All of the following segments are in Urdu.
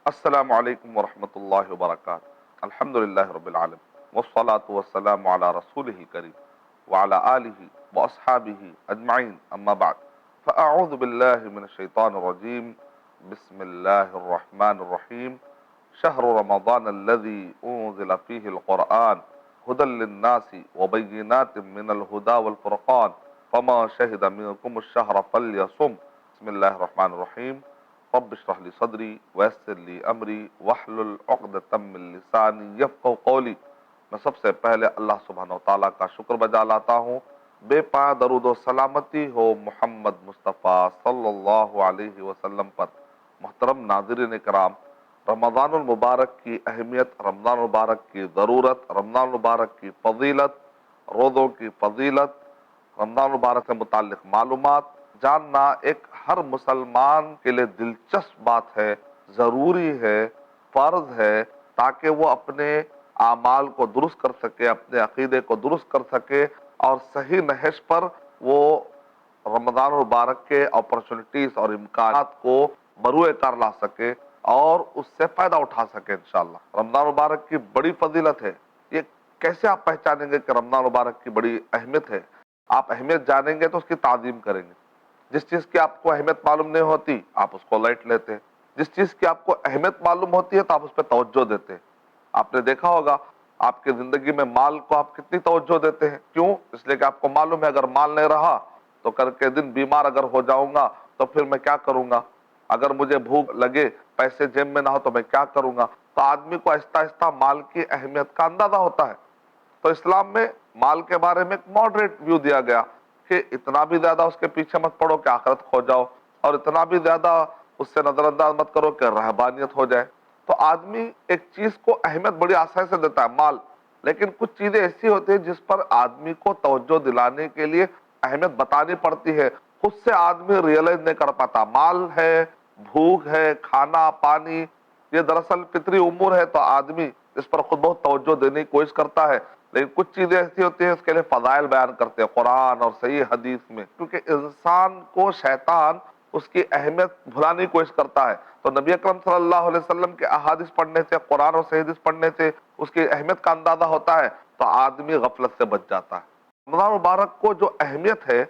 السلام علیکم ورحمۃ اللہ وبرکاتہ۔ الحمد للہ رب العالمین والصلاة والسلام علی رسولہ الکریم وعلی آلہ واصحابہ اجمعین، اما بعد فاعوذ باللہ من الشیطان الرجیم، بسم اللہ الرحمن الرحیم۔ شہر رمضان الذی انزل فیہ القرآن ھدی للناس وبینات من الہدی والفرقان فمن شہد منکم الشہر فلیصم۔ بسم اللہ الرحمن الرحیم۔ رب اشرح لی صدری ویسر لی امری واحلل عقدۃ من لسانی یفقہوا قولی۔ میں سب سے پہلے اللہ سبحانہ وتعالیٰ کا شکر بجا لاتا ہوں، بے پایا درود و سلامتی ہو محمد مصطفیٰ صلی اللہ علیہ وسلم پر۔ محترم ناظرین کرام، رمضان المبارک کی اہمیت، رمضان المبارک کی ضرورت، رمضان المبارک کی فضیلت، روزوں کی فضیلت، رمضان المبارک سے متعلق معلومات جاننا ایک ہر مسلمان کے لیے دلچسپ بات ہے، ضروری ہے، فرض ہے، تاکہ وہ اپنے اعمال کو درست کر سکے، اپنے عقیدے کو درست کر سکے اور صحیح نہج پر وہ رمضان المبارک کے اپرچونٹیز اور امکانات کو بروئے کار لا سکے اور اس سے فائدہ اٹھا سکے انشاءاللہ۔ رمضان المبارک کی بڑی فضیلت ہے۔ یہ کیسے آپ پہچانیں گے کہ رمضان المبارک کی بڑی اہمیت ہے؟ آپ اہمیت جانیں گے تو اس کی تعظیم کریں گے۔ جس چیز کی آپ کو اہمیت معلوم نہیں ہوتی آپ اس کو لائٹ لیتے ہیں، جس چیز کی آپ کو اہمیت معلوم ہوتی ہے تو آپ اس پہ توجہ دیتے ہیں۔ آپ نے دیکھا ہوگا آپ کی زندگی میں مال کو آپ کتنی توجہ دیتے ہیں، کیوں؟ اس لیے کہ آپ کو معلوم ہے اگر مال نہیں رہا تو کر کے دن بیمار اگر ہو جاؤں گا تو پھر میں کیا کروں گا، اگر مجھے بھوک لگے پیسے جیب میں نہ ہو تو میں کیا کروں گا۔ تو آدمی کو آہستہ آہستہ مال کی اہمیت کا اندازہ ہوتا ہے۔ تو اسلام میں مال کے بارے میں ایک ماڈریٹ ویو دیا گیا کہ اتنا بھی زیادہ اس کے پیچھے مت پڑو کہ آخرت کھو جاؤ، اور اتنا بھی زیادہ اس سے نظر انداز مت کرو کہ رہبانیت ہو جائے۔ تو آدمی ایک چیز کو اہمیت بڑی آسانی سے دیتا ہے، مال، لیکن کچھ چیزیں ایسی ہوتی ہیں جس پر آدمی کو توجہ دلانے کے لیے اہمیت بتانی پڑتی ہے، خود سے آدمی ریئلائز نہیں کر پاتا۔ مال ہے، بھوک ہے، کھانا پانی، یہ دراصل فطری امور ہے، تو آدمی اس پر خود بہت توجہ دینے کی کوشش کرتا ہے، لیکن کچھ چیزیں ایسی ہوتی ہیں اس کے لیے فضائل بیان کرتے ہیں قرآن اور صحیح حدیث میں، کیونکہ انسان کو شیطان اس کی اہمیت بھلانے کی کوشش کرتا ہے۔ تو نبی اکرم صلی اللہ علیہ وسلم کے احادیث پڑھنے سے، قرآن اور صحیح حدیث پڑھنے سے اس کی اہمیت کا اندازہ ہوتا ہے، تو آدمی غفلت سے بچ جاتا ہے۔ رمضان مبارک کو جو اہمیت ہے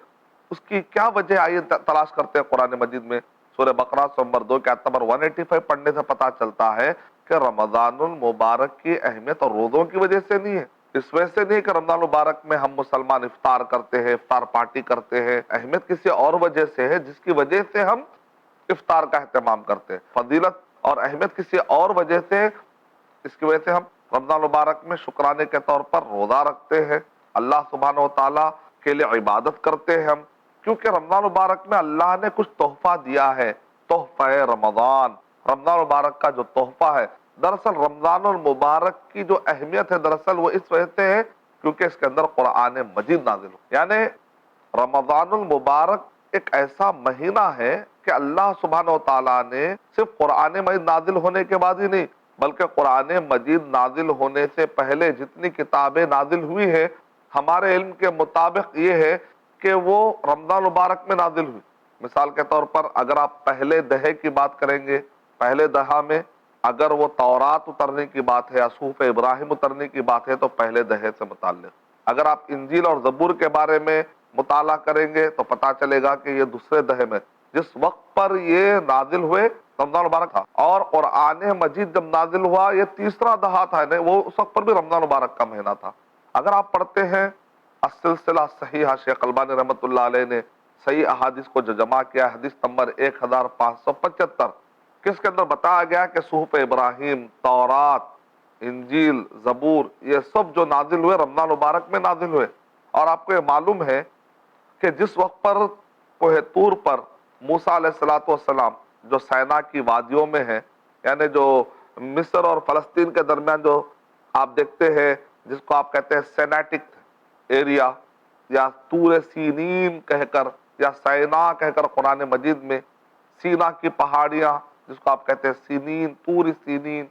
اس کی کیا وجہ آئیے تلاش کرتے ہیں قرآن مجید میں۔ سورہ بقرہ نمبر 2 کے آیت نمبر 185 پڑھنے سے پتہ چلتا ہے کہ رمضان المبارک کی اہمیت اور روزوں کی وجہ سے نہیں ہے، اس وجہ سے نہیں کہ رمضان المبارک میں ہم مسلمان افطار کرتے ہیں، افطار پارٹی کرتے ہیں، اہمیت کسی اور وجہ سے ہے جس کی وجہ سے ہم افطار کا اہتمام کرتے ہیں۔ فضیلت اور اہمیت کسی اور وجہ سے، اس کی وجہ سے ہم رمضان المبارک میں شکرانے کے طور پر روزہ رکھتے ہیں، اللہ سبحانہ و تعالیٰ کے لیے عبادت کرتے ہیں ہم، کیونکہ رمضان المبارک میں اللہ نے کچھ تحفہ دیا ہے، تحفہ رمضان۔ رمضان المبارک کا جو تحفہ ہے، دراصل رمضان المبارک کی جو اہمیت ہے دراصل وہ اس وجہ سے ہے کیونکہ اس کے اندر قرآن مجید نازل ہو، یعنی رمضان المبارک ایک ایسا مہینہ ہے کہ اللہ سبحانہ و تعالیٰ نے صرف قرآن مجید نازل ہونے کے بعد ہی نہیں بلکہ قرآن مجید نازل ہونے سے پہلے جتنی کتابیں نازل ہوئی ہیں ہمارے علم کے مطابق یہ ہے کہ وہ رمضان مبارک میں نازل ہوئی۔ مثال کے طور پر اگر آپ پہلے دہے کی بات کریں گے، پہلے دہا میں اگر وہ تورات اترنے کی بات ہے یا صحف ابراہیم اترنے کی بات ہے تو پہلے دہے سے متعلق۔ اگر آپ انجیل اور زبور کے بارے میں مطالعہ کریں گے تو پتہ چلے گا کہ یہ دوسرے دہے میں، جس وقت پر یہ نازل ہوئے رمضان مبارک تھا، اور قرآن مجید جب نازل ہوا یہ تیسرا دہا تھا، وہ اس وقت پر بھی رمضان مبارک کا مہینہ تھا۔ اگر آپ پڑھتے ہیں السلسلہ صحیحہ، شیخ البانی رحمۃ اللہ علیہ نے صحیح احادیث کو جو جمع کیا، حدیث نمبر 1575، کس کے اندر بتایا گیا کہ صحف ابراہیم، تورات، انجیل، زبور، یہ سب جو نازل ہوئے رمضان مبارک میں نازل ہوئے۔ اور آپ کو یہ معلوم ہے کہ جس وقت پر کوہ طور پر موسیٰ علیہ السلام جو سینا کی وادیوں میں ہے، یعنی جو مصر اور فلسطین کے درمیان جو آپ دیکھتے ہیں جس کو آپ کہتے ہیں سینیٹک ایریا یا طور سینین کہہ کر یا سینا کہہ کر قرآن مجید میں، سینا کی پہاڑیاں جس کو آپ کہتے ہیں سینین، طور سینین،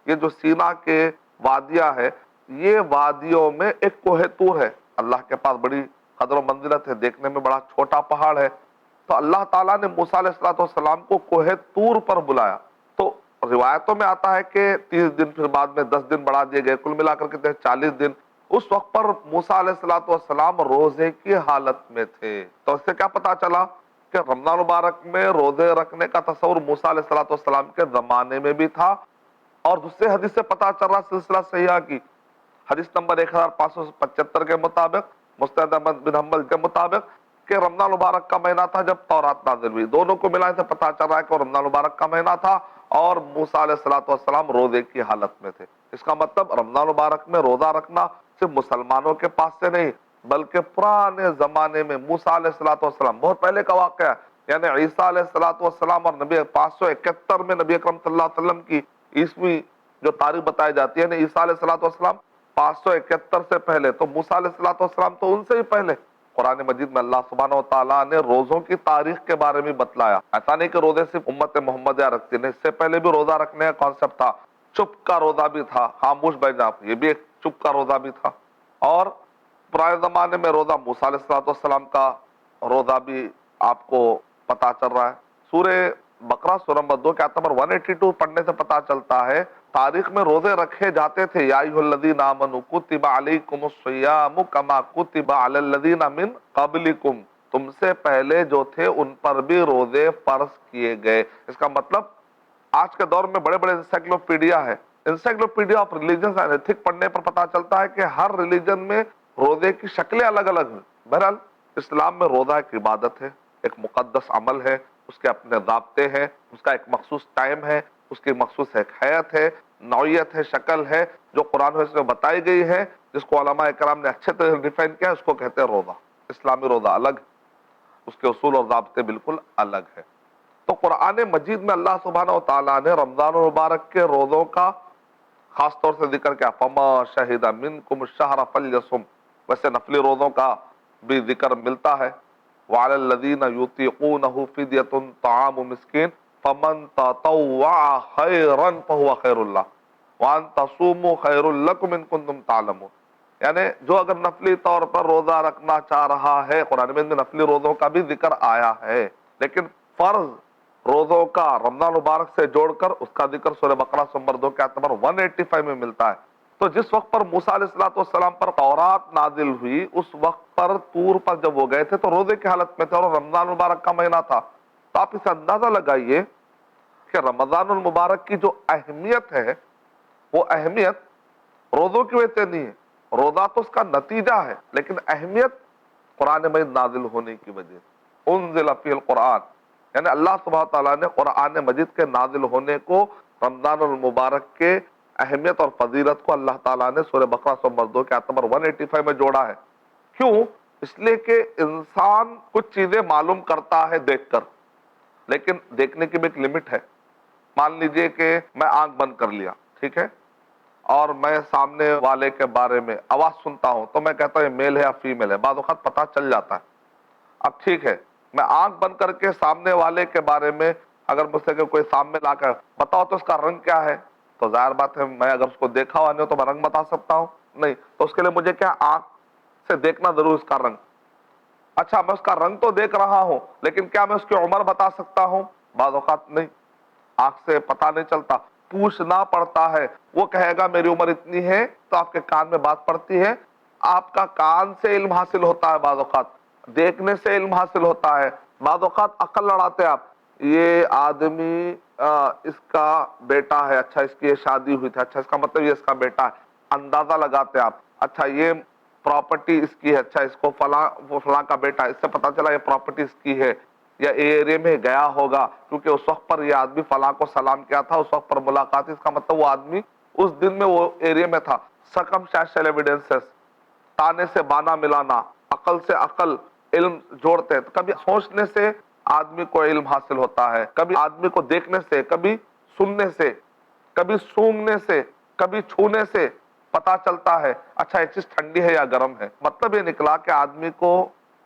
یہ جو سینا کے وادیاں ہے، یہ وادیوں میں ایک کوہ طور ہے، اللہ کے پاس بڑی قدر و منزلت ہے، دیکھنے میں بڑا چھوٹا پہاڑ ہے۔ تو اللہ تعالیٰ نے موسیٰ علیہ السلام کو کوہ طور پر بلایا۔ تو روایتوں میں آتا ہے کہ 30 دن، پھر بعد میں 10 دن بڑھا دیے گئے، کل ملا کر کے 40 دن۔ اس وقت پر موسیٰ علیہ الصلوۃ والسلام روزے کی حالت میں تھے۔ تو اس سے کیا پتا چلا کہ رمضان مبارک میں روزے رکھنے کا تصور موسیٰ علیہ الصلوۃ والسلام کے زمانے میں بھی تھا۔ اور دوسرے حدیث سے پتا چل رہا سلسلہ صحیحہ کی حدیث نمبر 1575 کے مطابق، مسند احمد بن حنبل کے مطابق، کہ رمضان مبارک کا مہینہ تھا جب تورات نازل ہوئی۔ دونوں کو ملانے سے پتا چل رہا ہے کہ وہ رمضان مبارک کا مہینہ تھا اور موسیٰ علیہ الصلوۃ والسلام روزے کی حالت میں تھے۔ اس کا مطلب رمضان مبارک میں روزہ رکھنا صرف مسلمانوں کے پاس سے نہیں، بلکہ پرانے زمانے میں موسیٰ علیہ الصلوۃ والسلام، بہت پہلے کا واقعہ ہے، یعنی عیسیٰ علیہ الصلوۃ والسلام اور نبی 571 میں نبی اکرم صلی اللہ علیہ وسلم کی عیسوی جو تاریخ بتائی جاتی ہے، عیسیٰ علیہ الصلوۃ والسلام 571 سے پہلے، تو موسیٰ علیہ الصلوۃ والسلام تو ان سے بھی پہلے۔ قرآن مجید میں اللہ سبحانہ و تعالیٰ نے روزوں کی تاریخ کے بارے میں بتلایا۔ ایسا نہیں کہ روزے صرف امت محمدیہ رکھتی، نہیں، اس سے پہلے بھی روزہ رکھنے کا کانسیپٹ تھا۔ چپ کا روزہ بھی تھا، خاموش بیٹھنا، یہ بھی ایک چپ کا روزہ بھی تھا۔ اور پرانے زمانے میں روزہ موسیٰ علیہ الصلوۃ والسلام کا روزہ بھی آپ کو پتا چل رہا ہے۔ سورہ بقرہ سورہ نمبر 2 کے آیت نمبر 182 پڑھنے سے پتا چلتا ہے تاریخ میں روزے رکھے جاتے تھے۔ یا ایھا الذین آمنوا کتب علیکم الصیام کما کتب علی الذین من قبلکم، تم سے پہلے جو تھے ان پر بھی روزے فرض کیے گئے۔ اس کا مطلب آج کے دور میں بڑے بڑے انسائکلوپیڈیا ہے، encyclopedia of religions and ethic پڑھنے پر پتا چلتا ہے کہ ہر ریلیجن میں روزے کی شکلیں الگ الگ ہیں۔ بہرحال اسلام میں روزہ ایک عبادت ہے، ایک مقدس عمل ہے، اس کے اپنے ضابطے ہیں، اس کا ایک مخصوص ٹائم ہے، اس کی مخصوص ایک حیت ہے، نوعیت ہے، شکل ہے، جو قرآن و حدیث میں بتائی گئی ہے، جس کو علماء کرام نے اچھے طرح ڈیفائن کیا ہے، اس کو کہتے ہیں روزہ۔ اسلامی روزہ الگ ہے، اس کے اصول اور ضابطے بالکل الگ ہے۔ تو قرآن مجید میں اللہ سبحانہ و تعالیٰ نے رمضان المبارک کے روزوں کا خاص طور سے ذکر کیا، فما شہد منکم الشہر فلیصم، ویسے نفلی روزوں کا بھی ذکر ملتا ہے۔ وعلی الذین یطیقونہ فدیۃ طعام مسکین فمن تطوع خیرا فہو خیر اللہ وان تصوموا خیر لکم ان کنتم تعلمون، یعنی جو اگر نفلی طور پر روزہ رکھنا چاہ رہا ہے، قرآن میں نفلی روزوں کا بھی ذکر آیا ہے، لیکن فرض روزوں کا رمضان مبارک سے جوڑ کر اس کا ذکر سورہ بقرہ نمبر 2 کے آیت نمبر 185 میں ملتا ہے۔ تو جس وقت پر موسیٰ علیہ الصلوۃ والسلام پر تورات نازل ہوئی، اس وقت پر طور پر جب وہ گئے تھے تو روزے کی حالت میں تھے اور رمضان مبارک کا مہینہ تھا۔ تو آپ اسے اندازہ لگائیے کہ رمضان المبارک کی جو اہمیت ہے، وہ اہمیت روزوں کی وجہ سے نہیں ہے، روزہ تو اس کا نتیجہ ہے، لیکن اہمیت قرآن مجید نازل ہونے کی وجہ سے، انزل فی القرآن، یعنی اللہ سبحانہ تعالیٰ نے قرآن مجید کے نازل ہونے کو، رمضان المبارک کے اہمیت اور فضیلت کو اللہ تعالیٰ نے سورہ بقرہ نمبر 2 کے آیت نمبر 185 میں جوڑا ہے۔ کیوں؟ اس لیے کہ انسان کچھ چیزیں معلوم کرتا ہے دیکھ کر، لیکن دیکھنے کی بھی ایک لمٹ ہے۔ مان لیجئے کہ میں آنکھ بند کر لیا، ٹھیک ہے، اور میں سامنے والے کے بارے میں آواز سنتا ہوں، تو میں کہتا ہوں یہ میل ہے یا فیمیل ہے، بعض اوقات پتہ چل جاتا ہے۔ اب ٹھیک ہے، میں آنکھ بند کر کے سامنے والے کے بارے میں اگر مجھ سے کوئی سامنے لا کر بتاؤ تو اس کا رنگ کیا ہے، تو ظاہر بات ہے میں اگر اس کو دیکھا ہوا نہیں ہو تو میں رنگ بتا سکتا ہوں؟ نہیں، تو اس کے لیے مجھے کیا آنکھ سے دیکھنا ضرور اس کا رنگ۔ اچھا، میں اس کا رنگ تو دیکھ رہا ہوں، لیکن کیا میں اس کی عمر بتا سکتا ہوں؟ بعض اوقات نہیں، آنکھ سے پتہ نہیں چلتا، پوچھنا پڑتا ہے۔ وہ کہے گا میری عمر اتنی ہے، تو آپ کے کان میں بات پڑتی ہے، آپ کا کان سے علم حاصل ہوتا ہے، بعض اوقات دیکھنے سے علم حاصل ہوتا ہے، بعض اوقات عقل لڑاتے ہیں آپ، یہ آدمی اس کا بیٹا ہے، اچھا اس کی یہ شادی ہوئی تھی، اچھا اس کا مطلب یہ اس کا بیٹا ہے، اندازہ لگاتے آپ، اچھا یہ پراپرٹی اس کی ہے، اچھا اس کو فلاں کا بیٹا ہے، اس سے پتا چلا یہ پراپرٹی اس کی ہے، یا ایریا میں گیا ہوگا کیونکہ اس وقت پر یہ آدمی فلاں کو سلام کیا تھا، اس وقت پر ملاقات، اس کا مطلب وہ آدمی اس دن میں وہ ایریا میں تھا۔ سرکمسٹینشل ایویڈنسز، تانے سے بانا ملانا، عقل سے عقل، علم جوڑتے ہیں۔ کبھی سوچنے سے آدمی کو علم حاصل ہوتا ہے، کبھی آدمی کو دیکھنے سے، کبھی سننے سے، کبھی سونگنے سے، کبھی چھونے سے پتا چلتا ہے اچھا یہ چیز ٹھنڈی ہے یا گرم ہے۔ مطلب یہ نکلا کہ آدمی کو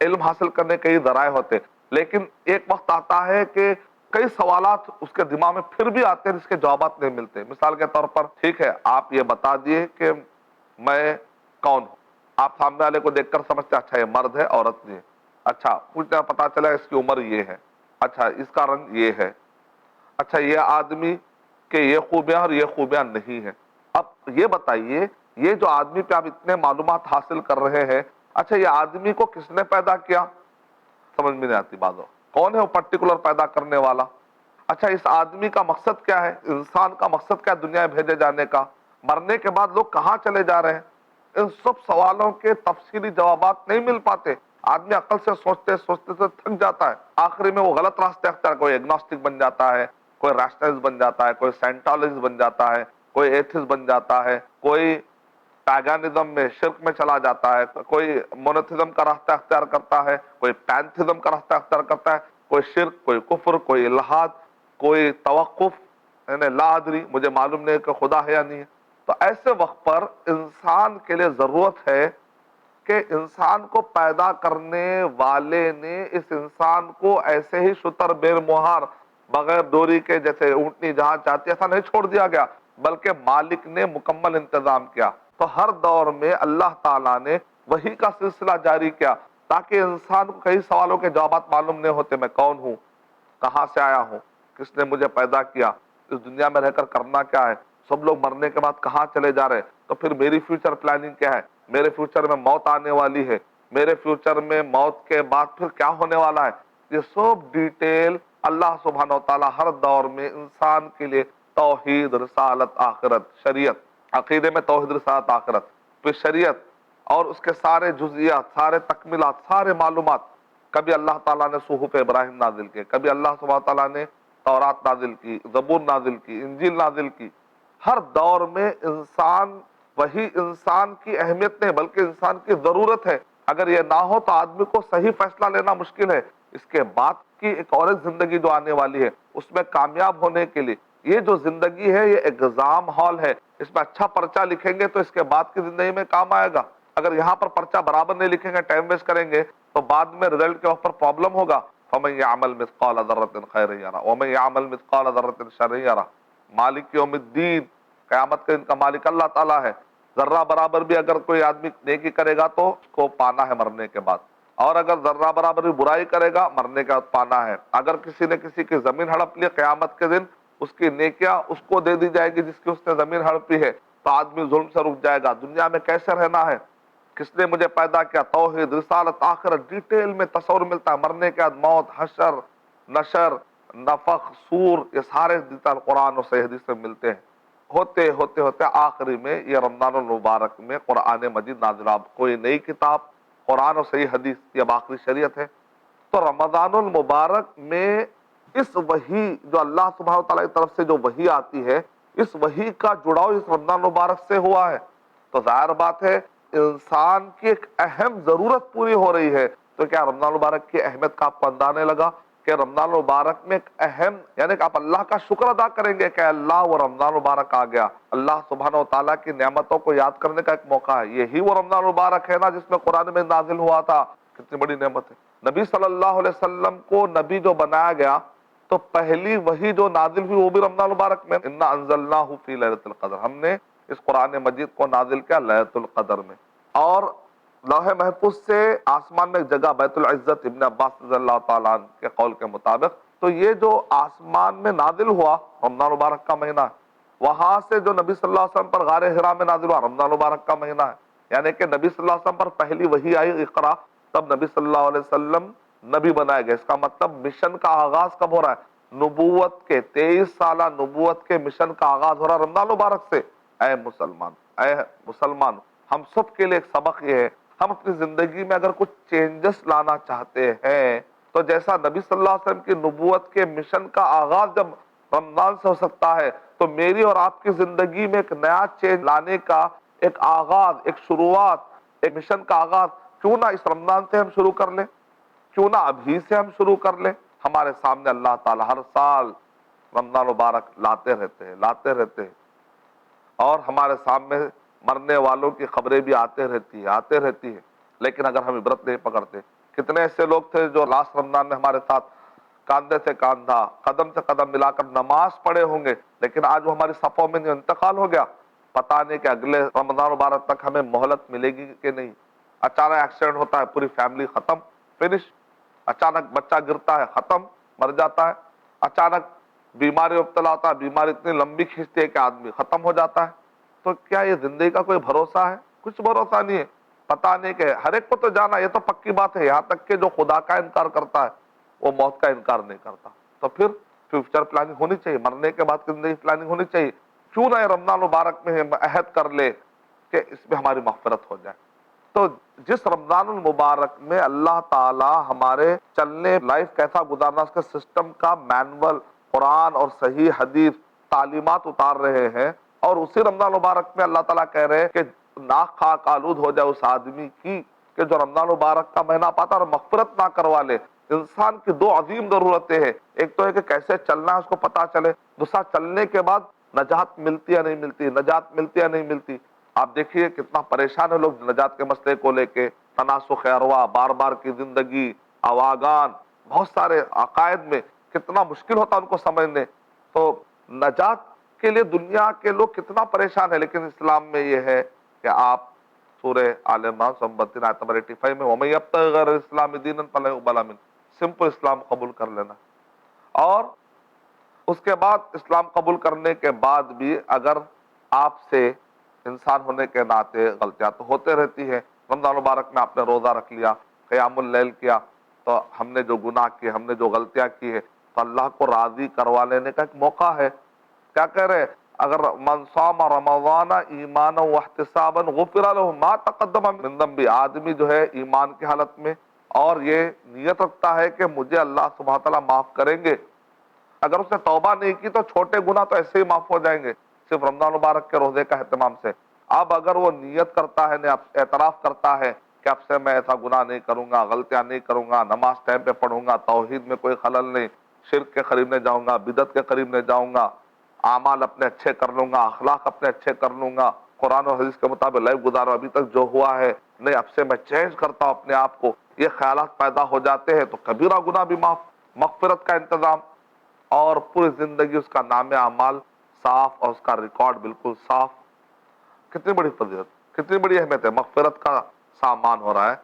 علم حاصل کرنے کے ذرائع ہوتے، لیکن ایک وقت آتا ہے کہ کئی سوالات اس کے دماغ میں پھر بھی آتے ہیں جس کے جوابات نہیں ملتے۔ مثال کے طور پر، ٹھیک ہے آپ یہ بتا دیے کہ میں کون ہوں، آپ سامنے والے کو دیکھ کر سمجھتے اچھا یہ مرد ہے عورت نہیں ہے، اچھا پوچھنا پتا چلا اس کی عمر یہ ہے، اچھا اس کا رنگ یہ ہے، اچھا یہ آدمی کہ یہ خوبیاں اور یہ خوبیاں نہیں ہیں۔ اب یہ بتائیے، یہ جو آدمی پہ آپ اتنے معلومات حاصل کر رہے ہیں، اچھا یہ آدمی کو کس نے پیدا کیا؟ سمجھ میں نہیں آتی باتوں، کون ہے وہ پرٹیکولر پیدا کرنے والا؟ اچھا اس آدمی کا مقصد کیا ہے؟ انسان کا مقصد کیا ہے دنیا میں بھیجے جانے کا؟ مرنے کے بعد لوگ کہاں چلے جا رہے ہیں؟ ان سب سوالوں کے تفصیلی جوابات نہیں مل پاتے۔ آدمی عقل سے سوچتے سوچتے سے تھک جاتا ہے، آخری میں وہ غلط راستے اختیار، کوئی ایگنوسٹک بن جاتا ہے، کوئی ریشنلسٹ بن جاتا ہے، کوئی سائنٹالوجسٹ بن جاتا ہے، کوئی ایتھسٹ بن جاتا ہے، کوئی پیگانزم میں شرک میں چلا جاتا ہے، کوئی مونوتھزم کا راستہ اختیار کرتا ہے، کوئی پینتھزم کا راستہ اختیار کرتا ہے، کوئی شرک، کوئی کفر، کوئی الحاد، کوئی توقف، یعنی لا ادری، مجھے معلوم نہیں کہ خدا ہے یا نہیں ہے۔ تو ایسے وقت پر انسان کے لیے ضرورت ہے کہ انسان کو پیدا کرنے والے نے اس انسان کو ایسے ہی شتر بیر مہار بغیر ڈوری کے جیسے اونٹنی جہاں چاہتی ایسا نہیں چھوڑ دیا گیا، بلکہ مالک نے مکمل انتظام کیا۔ تو ہر دور میں اللہ تعالیٰ نے وحی کا سلسلہ جاری کیا تاکہ انسان کو کئی سوالوں کے جوابات معلوم نہیں ہوتے، میں کون ہوں، کہاں سے آیا ہوں، کس نے مجھے پیدا کیا، اس دنیا میں رہ کر کرنا کیا ہے، سب لوگ مرنے کے بعد کہاں چلے جا رہے، تو پھر میری فیوچر پلاننگ کیا ہے، میرے فیوچر میں موت آنے والی ہے، میرے فیوچر میں موت کے بعد پھر کیا ہونے والا ہے، یہ سب ڈیٹیل اللہ سبحانہ وتعالی ہر دور میں انسان کے لیے توحید، رسالت، آخرت، شریعت، عقیدے میں توحید، رسالت، آخرت، پھر شریعت اور اس کے سارے جزئیات، سارے تکمیلات، سارے معلومات۔ کبھی اللہ تعالیٰ نے صحف ابراہیم نازل کیے، کبھی اللہ سبحانہ تعالیٰ نے تورات نازل کی، زبور نازل کی، انجیل نازل کی۔ ہر دور میں انسان، وہی انسان کی اہمیت نہیں بلکہ انسان کی ضرورت ہے۔ اگر یہ نہ ہو تو آدمی کو صحیح فیصلہ لینا مشکل ہے۔ اس کے بعد کی ایک اور زندگی جو آنے والی ہے، اس میں کامیاب ہونے کے لیے یہ جو زندگی ہے یہ ایگزام ہال ہے، اس میں اچھا پرچہ لکھیں گے تو اس کے بعد کی زندگی میں کام آئے گا۔ اگر یہاں پر پرچہ برابر نہیں لکھیں گے، ٹائم ویسٹ کریں گے، تو بعد میں رزلٹ کے اوپر پرابلم ہوگا۔ فَمَن يَعْمَلْ مِثْقَالَ ذَرَّةٍ خَيْرًا يَرَهُ وَمَن يَعْمَلْ مِثْقَالَ ذَرَّةٍ شَرًّا يَرَهُ۔ مالک یوم الدین، قیامت کے دن کا مالک اللہ تعالیٰ ہے۔ ذرہ برابر بھی اگر کوئی آدمی نیکی کرے گا تو اس کو پانا ہے مرنے کے بعد، اور اگر ذرہ برابر بھی برائی کرے گا مرنے کے بعد پانا ہے۔ اگر کسی نے کسی کی زمین ہڑپ لی، قیامت کے دن اس کی نیکیاں اس کو دے دی جائے گی جس کی اس نے زمین ہڑپی ہے، تو آدمی ظلم سے رک جائے گا۔ دنیا میں کیسے رہنا ہے، کس نے مجھے پیدا کیا، توحید، رسالت، آخرت، ڈیٹیل میں تصور ملتا ہے۔ مرنے کے بعد موت، حشر، نشر، نفخ، سور، یہ سارے ڈیٹیل قرآن اور صحیح حدیث سے ملتے ہیں۔ ہوتے ہوتے ہوتے آخری میں یہ رمضان المبارک میں قرآن مجید نازل ہوا۔ کوئی نئی کتاب، قرآن اور صحیح حدیث، یہ اب آخری شریعت ہے۔ تو رمضان المبارک میں اس وحی جو اللہ سبحانہ تعالیٰ کی طرف سے جو وحی آتی ہے، اس وحی کا جڑاؤ اس رمضان المبارک سے ہوا ہے۔ تو ظاہر بات ہے انسان کی ایک اہم ضرورت پوری ہو رہی ہے۔ تو کیا رمضان المبارک کی اہمیت کا آپ کو اندازہ لگا کہ رمضان المبارک میں ایک اہم، یعنی کہ آپ اللہ کا شکر ادا کریں گے کہ اللہ وہ رمضان المبارک آ گیا۔ اللہ سبحانہ و تعالیٰ کی نعمتوں کو یاد کرنے کا ایک موقع ہے۔ یہی وہ رمضان المبارک ہے نا جس میں قرآن میں نازل ہوا تھا۔ کتنی بڑی نعمت ہے۔ نبی صلی اللہ علیہ وسلم کو نبی جو بنایا گیا تو پہلی وحی جو نازل ہوئی وہ بھی رمضان المبارک میں، انا انزلناہ فی لیلۃ القدر، ہم نے اس قرآن مجید کو نازل کیا لیلۃ القدر میں۔ اور لوح محفوظ سے آسمان میں ایک جگہ بیت العزت، ابن عباس رضی اللہ تعالیٰ عنہ کے قول کے مطابق، تو یہ جو آسمان میں نازل ہوا رمضان مبارک کا مہینہ ہے، وہاں سے جو نبی صلی اللہ علیہ وسلم پر غار حرا میں نازل ہوا رمضان مبارک کا مہینہ ہے۔ یعنی کہ نبی صلی اللہ علیہ وسلم پر پہلی وحی آئی اقرا، تب نبی صلی اللہ علیہ وسلم نبی بنائے گئے۔ اس کا مطلب مشن کا آغاز کب ہو رہا ہے؟ نبوت کے 23 سالہ نبوت کے مشن کا آغاز ہو رہا ہے رمضان مبارک سے۔ اے مسلمان، ہم سب کے لیے ایک سبق یہ ہے، ہم اپنی زندگی میں اگر کچھ چینجز لانا چاہتے ہیں تو جیسا نبی صلی اللہ علیہ وسلم کی نبوت کے مشن کا آغاز جب رمضان سے ہو سکتا ہے، تو میری اور آپ کی زندگی میں ایک نیا چینج لانے کا ایک آغاز، ایک شروعات، ایک مشن کا آغاز کیوں نہ اس رمضان سے ہم شروع کر لیں، کیوں نہ ابھی سے ہم شروع کر لیں۔ ہمارے سامنے اللہ تعالیٰ ہر سال رمضان مبارک لاتے رہتے ہیں، اور ہمارے سامنے مرنے والوں کی خبریں بھی آتے رہتی ہیں، لیکن اگر ہم عبرت نہیں پکڑتے۔ کتنے ایسے لوگ تھے جو لاسٹ رمضان میں ہمارے ساتھ کاندھے سے کاندھا، قدم سے قدم ملا کر نماز پڑھے ہوں گے، لیکن آج وہ ہماری صفوں میں انتقال ہو گیا۔ پتہ نہیں کہ اگلے رمضان مبارک تک ہمیں مہلت ملے گی کہ نہیں۔ اچانک ایکسیڈنٹ ہوتا ہے، پوری فیملی ختم، فنش۔ اچانک بچہ گرتا ہے، ختم، مر جاتا ہے۔ اچانک بیماری میں مبتلا ہوتا ہے، بیماری اتنی لمبی کھینچتی ہے کہ آدمی ختم ہو جاتا ہے۔ تو کیا یہ زندگی کا کوئی بھروسہ ہے؟ کچھ بھروسہ نہیں ہے۔ پتہ نہیں کہ ہر ایک کو تو جانا، یہ تو پکی بات ہے، یہاں تک کہ جو خدا کا انکار کرتا ہے وہ موت کا انکار نہیں کرتا۔ تو پھر فیوچر پلاننگ ہونی چاہیے، مرنے کے بعد کی زندگی پلاننگ ہونی چاہیے۔ کیوں نہ رمضان مبارک میں ہم عہد کر لے کہ اس میں ہماری مغفرت ہو جائے۔ تو جس رمضان المبارک میں اللہ تعالی ہمارے چلنے، لائف کیسا گزارنا، اس کے سسٹم کا مینول قرآن اور صحیح حدیث تعلیمات اتار رہے ہیں، اور اسی رمضان مبارک میں اللہ تعالیٰ کہہ رہے ہیں کہ ناک خاک آلود ہو جائے اس آدمی کی کہ جو رمضان مبارک کا مہینہ پاتا اور مغفرت نہ کروا لے۔ انسان کی دو عظیم ضرورتیں ہیں، ایک تو ہے کہ کیسے چلنا ہے اس کو پتا چلے، دوسرا چلنے کے بعد نجات ملتی یا نہیں ملتی، نجات ملتی یا نہیں ملتی۔ آپ دیکھیے کتنا پریشان ہے لوگ نجات کے مسئلے کو لے کے، تناسخ ارواح، بار بار کی زندگی، اواگان، بہت سارے عقائد میں کتنا مشکل ہوتا ہے ان کو سمجھنے۔ تو نجات کے لیے دنیا کے لوگ کتنا پریشان ہے، لیکن اسلام میں یہ ہے کہ آپ سورہ آل عمران 32 آیت نمبر 85 میں وَمَن يَبْتَغِ غَيْرَ الْإِسْلَامِ دِينًا فَلَن يُقْبَلَ مِنْهُ، سمپل اسلام قبول کر لینا۔ اور اس کے بعد اسلام قبول کرنے کے بعد بھی اگر آپ سے انسان ہونے کے ناطے غلطیاں تو ہوتے رہتی ہیں۔ رمضان مبارک میں آپ نے روزہ رکھ لیا، قیام اللیل کیا، تو ہم نے جو گناہ کیے، ہم نے جو غلطیاں کی ہے، تو اللہ کو راضی کروا لینے کا ایک موقع ہے۔ کیا کہہ رہے؟ اگر من صام رمضان ایمانا واحتسابا غفر له ما تقدم من ذنبه، آدمی جو ہے ایمان کی حالت میں اور یہ نیت رکھتا ہے کہ مجھے اللہ سبحانہ تعالیٰ معاف کریں گے، اگر اس نے توبہ نہیں کی تو چھوٹے گناہ تو ایسے ہی معاف ہو جائیں گے صرف رمضان مبارک کے روزے کا اہتمام سے۔ اب اگر وہ نیت کرتا ہے، اعتراف کرتا ہے کہ اب سے میں ایسا گناہ نہیں کروں گا، غلطیاں نہیں کروں گا، نماز ٹائم پہ پڑھوں گا، توحید میں کوئی خلل نہیں، شرک کے قریب نہیں جاؤں گا، بدعت کے قریب نہیں جاؤں گا، اعمال اپنے اچھے کر لوں گا، اخلاق اپنے اچھے کر لوں گا، قرآن اور حدیث کے مطابق لائف گزارو، ابھی تک جو ہوا ہے نہیں، اب سے میں چینج کرتا ہوں اپنے آپ کو، یہ خیالات پیدا ہو جاتے ہیں تو کبیرہ گناہ بھی معاف، مغفرت کا انتظام، اور پوری زندگی اس کا نام اعمال صاف اور اس کا ریکارڈ بالکل صاف۔ کتنی بڑی فضیلت، کتنی بڑی اہمیت ہے، مغفرت کا سامان ہو رہا ہے۔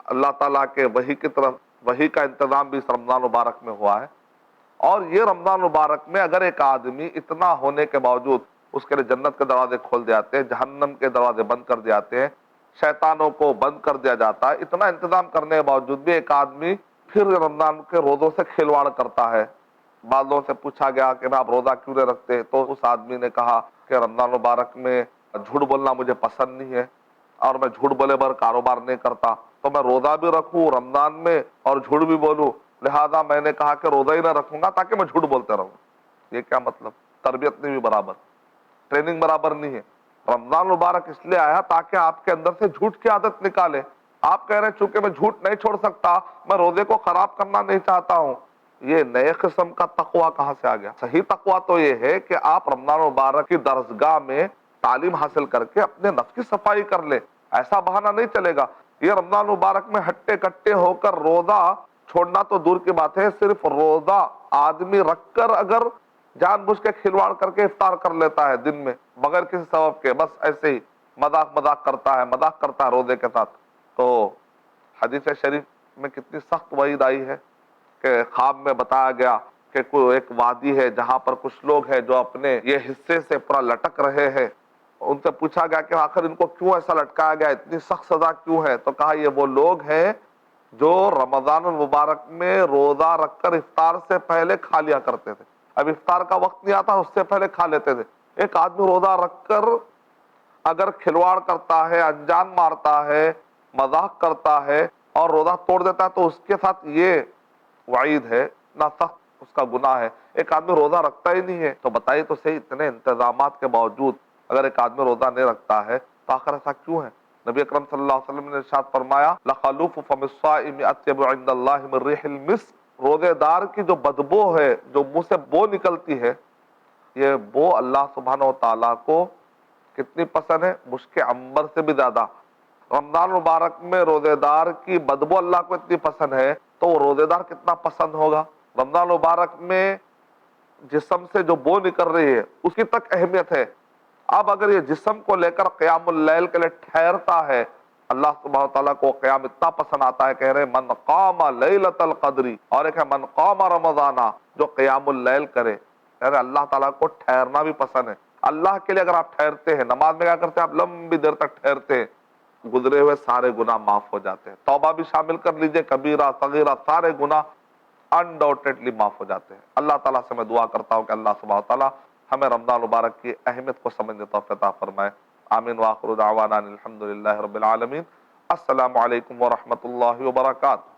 اللہ تعالیٰ کے وحی کی طرف، وحی کا انتظام بھی اس رمضان مبارک میں ہوا ہے۔ اور یہ رمضان مبارک میں اگر ایک آدمی اتنا ہونے کے باوجود، اس کے لیے جنت کے دروازے کھول دیے جاتے ہیں، جہنم کے دروازے بند کر دیے جاتے ہیں، شیطانوں کو بند کر دیا جاتا ہے، اتنا انتظام کرنے کے باوجود بھی ایک آدمی پھر رمضان کے روزوں سے کھلواڑ کرتا ہے۔ بعض لوگوں سے پوچھا گیا کہ آپ روزہ کیوں نہیں رکھتے، تو اس آدمی نے کہا کہ رمضان مبارک میں جھوٹ بولنا مجھے پسند نہیں ہے، اور میں جھوٹ بولے بغیر کاروبار نہیں کرتا، تو میں روزہ بھی رکھوں رمضان میں اور جھوٹ بھی بولوں، لہذا میں نے کہا کہ روزہ ہی نہ رکھوں گا تاکہ میں جھوٹ بولتے رہوں۔ یہ کیا مطلب؟ تربیت نہیں بھی برابر، ٹریننگ برابر نہیں ہے۔ رمضان مبارک اس لیے آیا تاکہ آپ کے اندر سے جھوٹ کی عادت نکالے۔ آپ کہہ رہے ہیں چونکہ میں جھوٹ نہیں چھوڑ سکتا، میں روزے کو خراب کرنا نہیں چاہتا ہوں، یہ نئے قسم کا تقویٰ کہاں سے آ گیا؟ صحیح تقویٰ تو یہ ہے کہ آپ رمضان مبارک کی درسگاہ میں تعلیم حاصل کر کے اپنے نفس کی صفائی کر لے، ایسا بہانہ نہیں چلے گا۔ یہ رمضان مبارک میں ہٹے کٹے ہو کر روزہ چھوڑنا تو دور کی بات ہے، صرف روزہ آدمی رکھ کر اگر جان بوجھ کے کھلواڑ کر کے افطار کر لیتا ہے دن میں بغیر کسی سبب کے، بس ایسے ہی مذاق کرتا ہے روزے کے ساتھ، تو حدیث شریف میں کتنی سخت وعید آئی ہے کہ خواب میں بتایا گیا کہ کوئی ایک وادی ہے جہاں پر کچھ لوگ ہیں جو اپنے یہ حصے سے پورا لٹک رہے ہیں۔ ان سے پوچھا گیا کہ آخر ان کو کیوں ایسا لٹکایا گیا، اتنی سخت سزا کیوں ہے؟ تو کہا یہ وہ لوگ ہیں جو رمضان المبارک میں روزہ رکھ کر افطار سے پہلے کھا لیا کرتے تھے۔ اب افطار کا وقت نہیں آتا، اس سے پہلے کھا لیتے تھے۔ ایک آدمی روزہ رکھ کر اگر کھلواڑ کرتا ہے، انجان مارتا ہے، مذاق کرتا ہے اور روزہ توڑ دیتا ہے تو اس کے ساتھ یہ وعید ہے، اتنا سخت اس کا گناہ ہے۔ ایک آدمی روزہ رکھتا ہی نہیں ہے، تو بتائیے تو صحیح، اتنے انتظامات کے باوجود اگر ایک آدمی روزہ نہیں رکھتا ہے تو آخر ایسا کیوں ہے؟ نبی اکرم صلی اللہ علیہ وسلم نے ارشاد فرمایا لَخَلُوفُ فَمِ الصَّائِمِ أَطْيَبُ عِندَ اللَّهِ مِن رِيحِ الْمِسْكِ، روزے دار کی جو بدبو ہے، جو منہ سے بو نکلتی ہے، یہ بو اللہ سبحانہ و تعالیٰ کو کتنی پسند ہے؟ مشک عنبر سے بھی زیادہ۔ رمضان مبارک میں روزے دار کی بدبو اللہ کو اتنی پسند ہے تو وہ روزے دار کتنا پسند ہوگا؟ رمضان مبارک میں جسم سے جو بو نکل رہی ہے اس کی تک اہمیت ہے۔ اب اگر یہ جسم کو لے کر قیام اللیل کے لیے ٹھہرتا ہے، اللہ سبحانہ تعالیٰ کو قیام اتنا پسند آتا ہے، کہہ رہے من قام لیلۃ القدر، اور ایک ہے من قام رمضان، جو قیام اللیل کرے۔ یعنی اللہ تعالیٰ کو ٹھہرنا بھی پسند ہے. اللہ کے لیے اگر آپ ٹھہرتے ہیں، نماز میں کیا کرتے ہیں؟ آپ لمبی دیر تک ٹھہرتے ہیں، گزرے ہوئے سارے گناہ معاف ہو جاتے ہیں. توبہ بھی شامل کر لیجئے، کبیرہ صغیرہ سارے گناہ انڈاؤٹیڈلی معاف ہو جاتے ہیں. اللہ تعالیٰ سے میں دعا کرتا ہوں کہ اللہ سبحانہ تعالیٰ ہمیں رمضان مبارک کی اہمیت کو سمجھنے توفیق عطا فرمائے. آمین وآخر دعوانا الحمدللہ رب العالمین. السلام علیکم ورحمۃ اللہ وبرکاتہ.